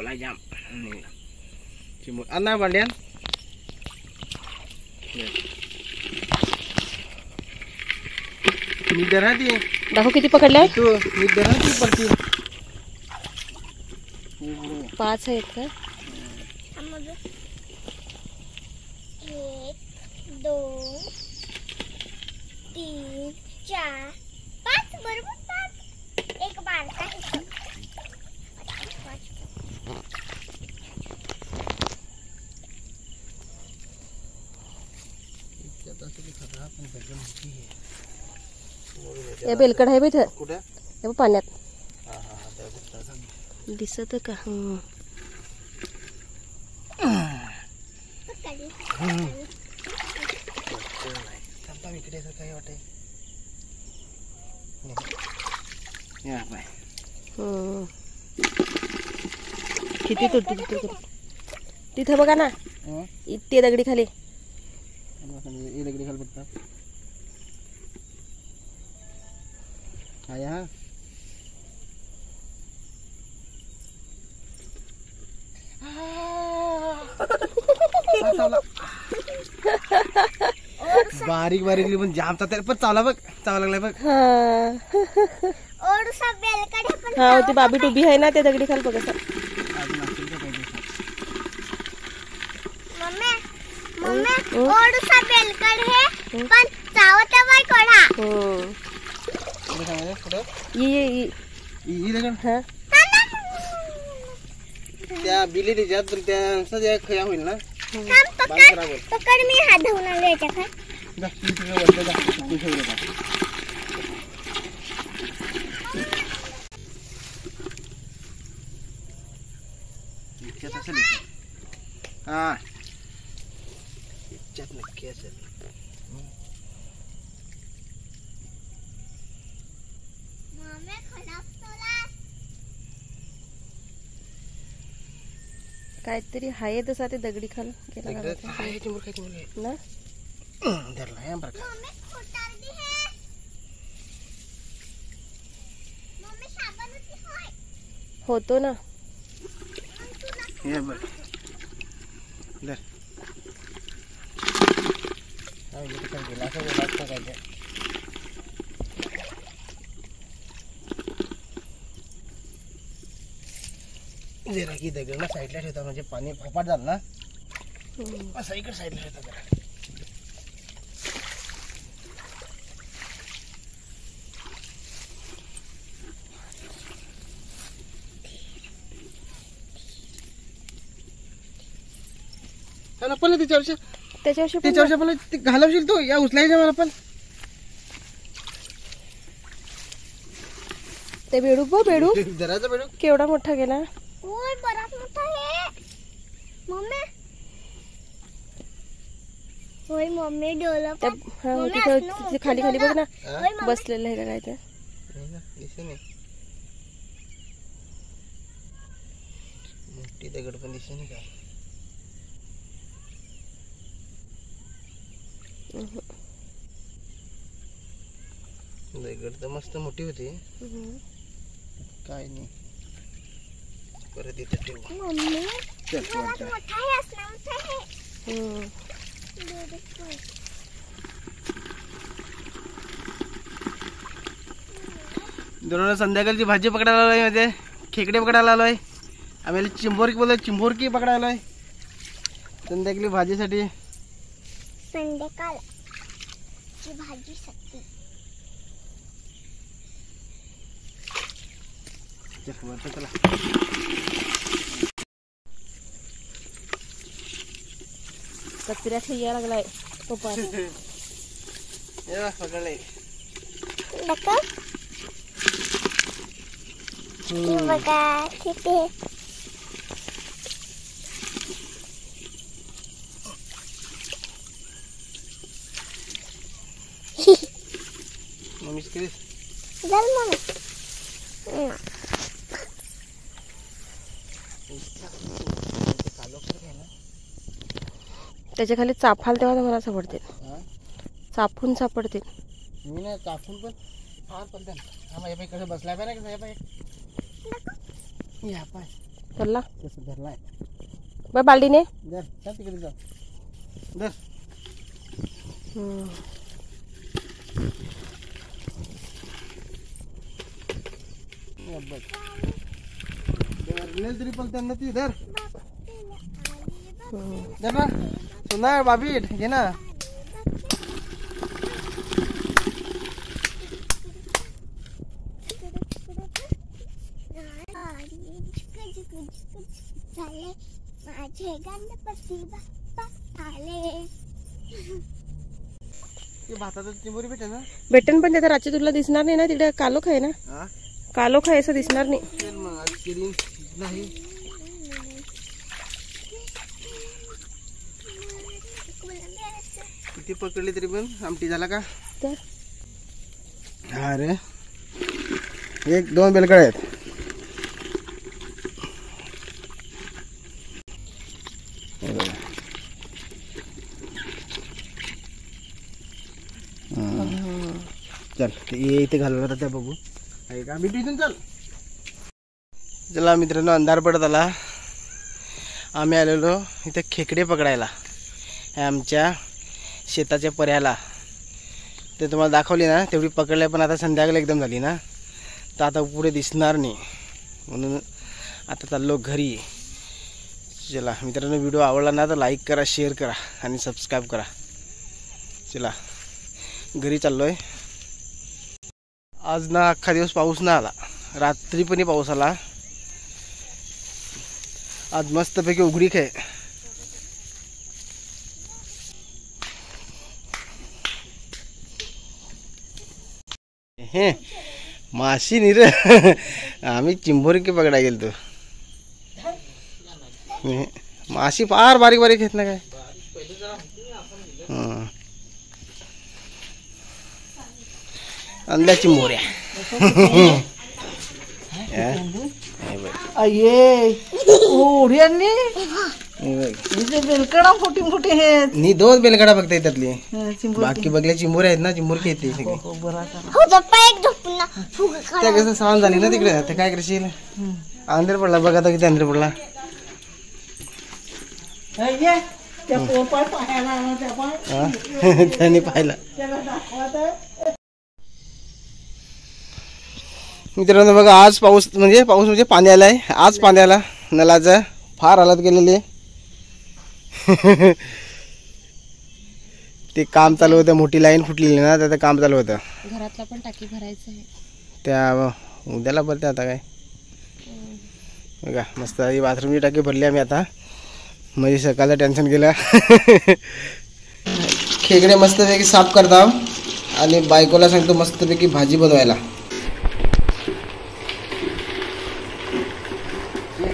चावला जाम चिमूर अन्ना भांड्यान मी दरा ती दाखव किती पकडल्या तू मी दरा ती पडती 5 आहेत का 1 2 3 4 5 बरोबर 5 एक बारका आहे या बेलकड आहे बघ कुठे हे पाण्यात हा हा हा दिसत का इकडे काय वाटत या बाय किती तुटतो तिथे बघा ना ते दगडी खाली दगडी खाली बघता आया बारीक बारीक पण जाम पण चावला बघ चावला लागलाय बघ हा ती बाबी उभी आहे ना त्या दगडी खाली बघ असं ओडूसा बेलकड हे पण चावत बाय कोडा त्या बिली त्याच्यात पण त्या खया होईल ना पकड मी हात धुवून आलो याच्या हा नक्की असेल काहीतरी हाय तसा ते दगडी खाल गेला ना होतो ना जरा की दगड ना साईडला ठेवता म्हणजे पाणी फापाट झालं ना असं इकडे साईडला ठेवता जरा पण त्याच्यावरच्या पण घालवशील तू या उचलायच्या मला पण ते बेडू बेडू जराचा बेडू केवढा मोठा गेला ओय बराच मोठा आहे मम्मी होय मम्मी डोला तिथे खाली खाली बघ ना बसलेलं आहे का काय ते मोठी दगड पण दिसते नाही काय दगड तर मस्त मोठी होती काय नाही परत इथे ठेवू मम्मी चल मोठा आहे असला मोठा आहे दोन संध्याकाळची भाजी पकडायला आलोय मध्ये खेकडे पकडायला आलोय आम्ही चिंबोरकी बोलतोय चिंबोरकी पकडायला आलोय संध्याकाळी भाजीसाठी संध्याकाळची भाजीसाठी चला कचऱ्यात यायला लागलाय पप्पा पकडले बघा किती मम्मीच किती चल मम्मी त्याच्या खाली चाफाल तेव्हा मला सापडतील चापून सापडतील मी ना चापून पण फार पण कसं बसलाय पाय ना कसं पाय या पाय धरला कसं धरलाय बा बाल्डीने. धर चल तिकडे जा धर तरी पण त्यांना ती धर धर ना सोना बाबी घे ना. माझे गणपती बाप्पा आले. ते भाताचं चिंबोरी भेटे ना भेटन पण त्याचा रात्री तुला दिसणार नाही ना. तिकडे कालोख आहे ना. हा कालोख आहे असं दिसणार नाही. चल मग आज किरी नाही किती पकडली तरी पण आमटी झाला का. तर अरे 1-2 बेलकडे आहेत. चल ये इथे घालून आता त्या बघू आहे का. बिटू इथून चल. चला मित्रांनो अंधार पडत आला. आम्ही आलेलो इथे खेकडे पकडायला आमच्या शेताच्या पर्याला. ते तुम्हाला दाखवली ना तेवढी पकडल्या पण आता संध्याकाळी एकदम झाली ना तर आता पुढे दिसणार नाही म्हणून आता चाललो घरी. चला मित्रांनो व्हिडिओ आवडला ना तर लाईक करा शेअर करा आणि सबस्क्राईब करा. चला घरी चाललो आहे. आज ना अख्खा दिवस पाऊस ना आला. रात्री पण पाऊस आला. आज मस्तपैकी उघडीक आहे. हे माशी नी रे आम्ही चिंबोरी के पकडाय गेलतो. माशी फार बारीक बारीक आहेत ना काय. अंड्या चिंबोऱ्या नी 2 बेलकडा बघताय त्यातली. बाकी बघल्या चिंबोऱ्या आहेत ना चिंबोरी येते सगळी. त्या कसं सवाल झाली ना तिकडे ते काय करशील. अंधेर पडला बघा आता किती अंधेर पडला. त्यांनी पाहिला. मित्रांनो बघा आज पाऊस म्हणजे पाणी आलाय. आज पाणी आला नलाचा फार हालत गेलेली. ते काम चालू होतं. मोठी लाईन फुटलेली ना त्याचं काम चालू होतं. घरातला पण टाकी भरायचं आहे. त्या उद्याला भरते आता काय. बघा मस्त ही बाथरूमची टाकी भरली आम्ही आता. म्हणजे सकाळचं टेन्शन गेलं. खेकडे मस्तपैकी साफ करता आणि बायकोला सांगतो मस्तपैकी भाजी बनवायला.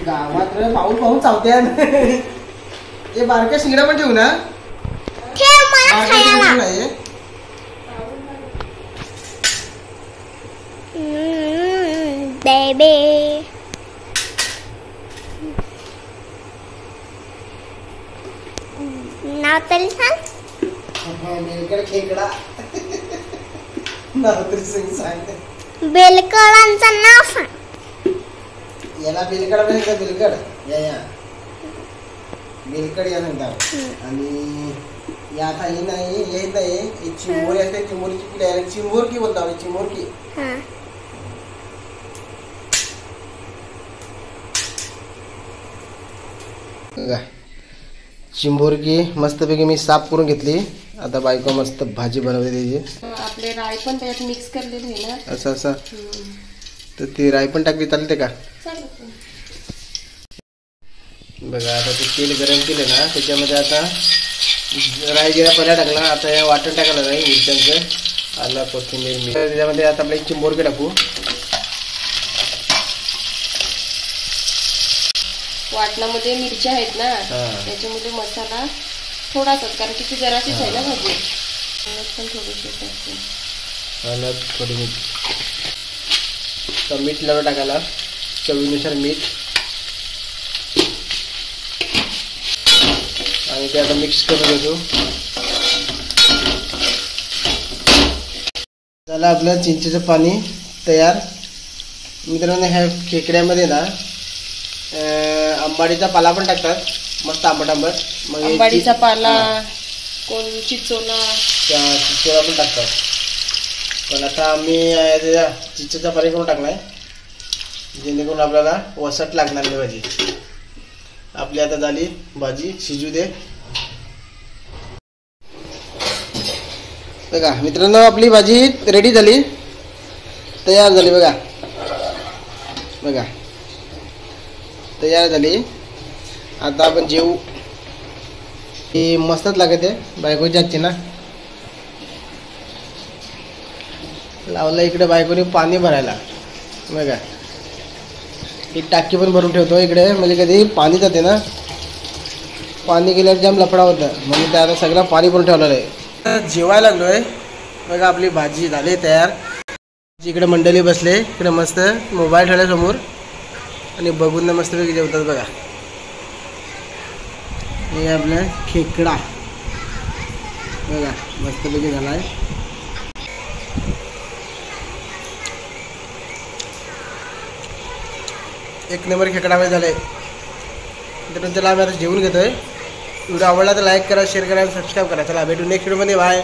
गावात पाऊस पाऊस चावते. ते बारक्या शिंगडा पण ठेवू ना. बेबी नाव तरी सांग. खेकडा नाव तरी सांग. बेलकडांचं नाव सांग. याला बेलकड म्हणजे बेलकड या बेलकड या सांगतात. आणि या आता हे नाही येत नाही चिंबोरी असते. चिंबोरीची पिढी चिंबोरकी बोलतो चिंबोरकी. चिंबोरकी मस्तपैकी मी साफ करून घेतली. आता बायको मस्त भाजी बनवते त्याची. आपले राय पण त्याच्यात मिक्स करलेले आहे ना असं असं. तर ती राई पण टाकली चालते का. बघा आता ते तेल गरम केलं ना त्याच्यामध्ये आता राई जिरा पहिला टाकला. आता हे वाटण टाकायला नाही मिरच्यांचं आलं कोथिंबीर मीठ. त्याच्यामध्ये आता आपल्या चिंबोरके टाकू. वाटणामध्ये मिरच्या आहेत ना त्याच्यामध्ये मसाला थोडासाच कारण की ती जराशीच आहे ना भाजी. पण थोडीशी टाकते. हळद थोडी मीठ तर मीठ लावून टाकायला चवीनुसार मीठ. आणि ते आता मिक्स करून घेतो. झालं आपलं चिंचेचं पाणी तयार. मित्रांनो ह्या खेकड्यामध्ये ना आंबाडीचा पाला पण टाकतात, मस्त आंबट आंबट. मग हे आंबाडीचा पाला, कोण चिचोला, त्या चिचोला पण टाकतात. पण आता आम्ही चिचोचा पाला करून टाकलाय, जेणेकरून आपल्याला वसट लागणार नाही भाजी. आपली आता झाली भाजी, शिजू दे. बघा मित्रांनो, आपली भाजी रेडी झाली, तयार झाली. बघा बघा तयार झाली. आता आपण जेवू. ही मस्तच लागत आहे, बायकोची आजची ना. लावलं इकडे बायकोने पाणी भरायला. बघा ही टाकी पण भरून ठेवतो इकडे, म्हणजे कधी पाणी जाते ना, पाणी गेल्यावर जाम लफडा होतं, म्हणजे त्या आता सगळं पाणी भरून ठेवलेलं आहे. जेवायला लागलोय. बघा आपली भाजी झाली तयार. इकडे मंडळी बसले, इकडे मस्त मोबाईल ठेवल्या समोर आणि बघून मस्तपैकी जेवतात. बघा हे आपला खेकडा, बघा मस्तपैकी झाला आहे. एक नंबर खेकडा मध्ये झालाय. तर चला आम्ही आता जेवून घेतोय. व्हिडिओ आवडला तर लाईक करा, शेअर करा आणि सबस्क्राईब करा. चला भेटू नेक्स्ट व्हिडिओमध्ये. बाय.